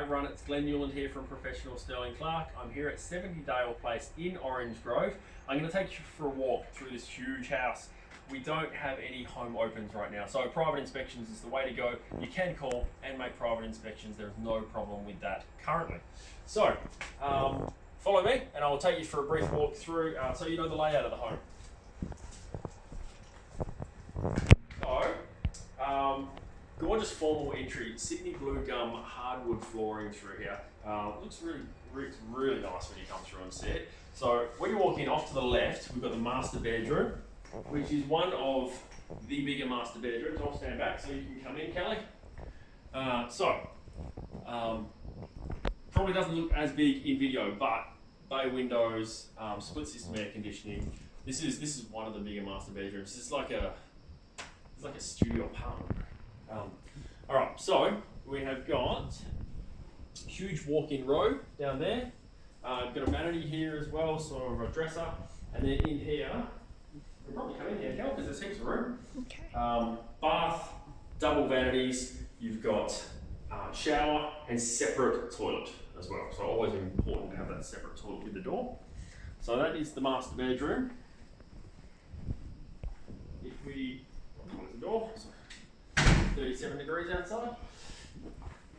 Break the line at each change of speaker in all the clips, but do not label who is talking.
Hi everyone, it's Glen Newland here from Professional Sterling Clark. I'm here at 70 Dale Place in Orange Grove. I'm going to take you for a walk through this huge house. We don't have any home opens right now, so private inspections is the way to go. You can call and make private inspections. There's no problem with that currently. So, follow me and I will take you for a brief walk through so you know the layout of the home. Gorgeous formal entry, Sydney blue gum hardwood flooring through here. Looks really nice when you come through and see it. So when you walk in off to the left, we've got the master bedroom, which is one of the bigger master bedrooms. I'll stand back so you can come in, Kelly. Probably doesn't look as big in video, but bay windows, split system air conditioning. This is one of the bigger master bedrooms. It's like a studio apartment. All right, so we have got huge walk-in robe down there. We've got a vanity here as well, sort of a dresser, and then in here, we'll probably come in here, Cal, because there's heaps of room.
Okay.
Bath, double vanities. You've got shower and separate toilet as well. So always important to have that separate toilet with the door. So that is the master bedroom. If we close the door. 37 degrees outside.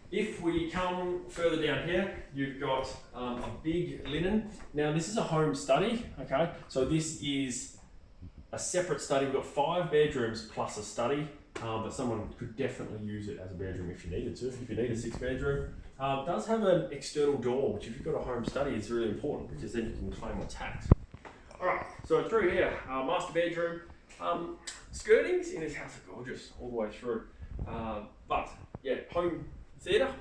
If we come further down here, you've got a big linen. Now this is a home study, okay? So this is a separate study. We've got 5 bedrooms plus a study, but someone could definitely use it as a bedroom if you needed to. If you need a 6 bedroom. It does have an external door, which if you've got a home study is really important because then you can claim on tax. All right, so through here, master bedroom. Skirtings in this house are gorgeous all the way through. But yeah, home theatre,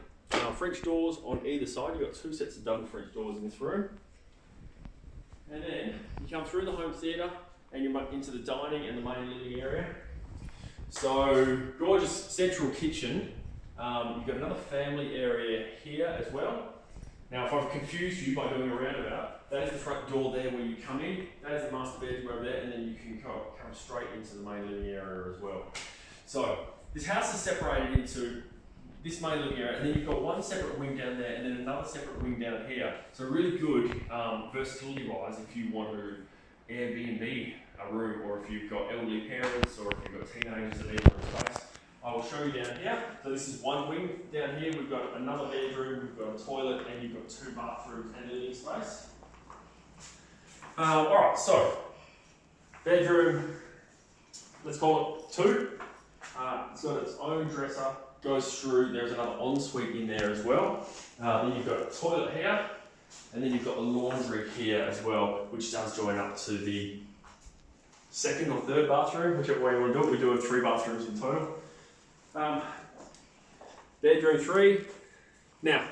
French doors on either side. You've got 2 sets of double French doors in this room. And then you come through the home theatre and you're into the dining and the main living area. So gorgeous central kitchen. You've got another family area here as well. Now if I've confused you by doing a roundabout, that is the front door there where you come in. That is the master bedroom over there, and then you can come straight into the main living area as well. So this house is separated into this main living area, and then you've got one separate wing down there, and then another separate wing down here. So really good versatility-wise if you want to Airbnb a room, or if you've got elderly parents, or if you've got teenagers that need more space. I will show you down here. So this is one wing. Down here we've got another bedroom, we've got a toilet, and you've got 2 bathrooms and living space. Alright, so bedroom, let's call it 2. It's got its own dresser, goes through, there's another ensuite in there as well. Then you've got a toilet here, and then you've got a laundry here as well, which does join up to the 2nd or 3rd bathroom, whichever way you want to do it. We do have 3 bathrooms in total. Bedroom 3. Now,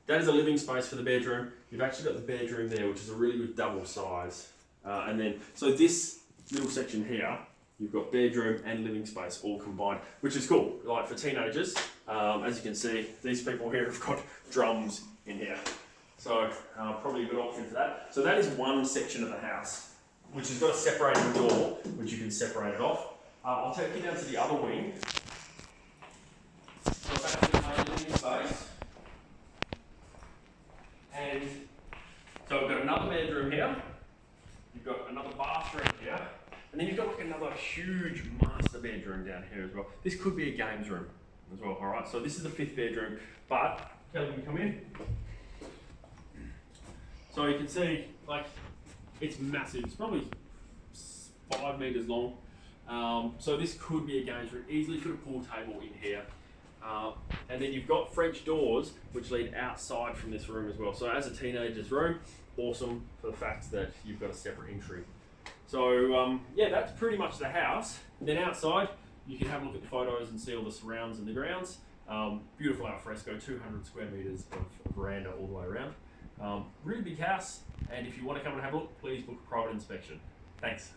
that is a living space for the bedroom. You've actually got the bedroom there, which is a really good double size. And then, so this little section here, you've got bedroom and living space all combined, which is cool. Like for teenagers, as you can see, these people here have got drums in here. So probably a good option for that. So that is one section of the house, which has got a separating door, which you can separate it off. I'll take you down to the other wing. So back to the main living space. And so we've got another bedroom here. You've got another bathroom here. And then you've got like another huge master bedroom down here as well. This could be a games room as well, all right? So this is the 5th bedroom, but Kelly can come in. So you can see, like, it's massive. It's probably 5 meters long. So this could be a games room. Easily put a pool table in here. And then you've got French doors which lead outside from this room as well. So as a teenager's room, awesome for the fact that you've got a separate entry. So yeah, that's pretty much the house. And then outside, you can have a look at the photos and see all the surrounds and the grounds. Beautiful alfresco, 200 square meters of veranda all the way around. Really big house, and if you want to come and have a look, please book a private inspection. Thanks.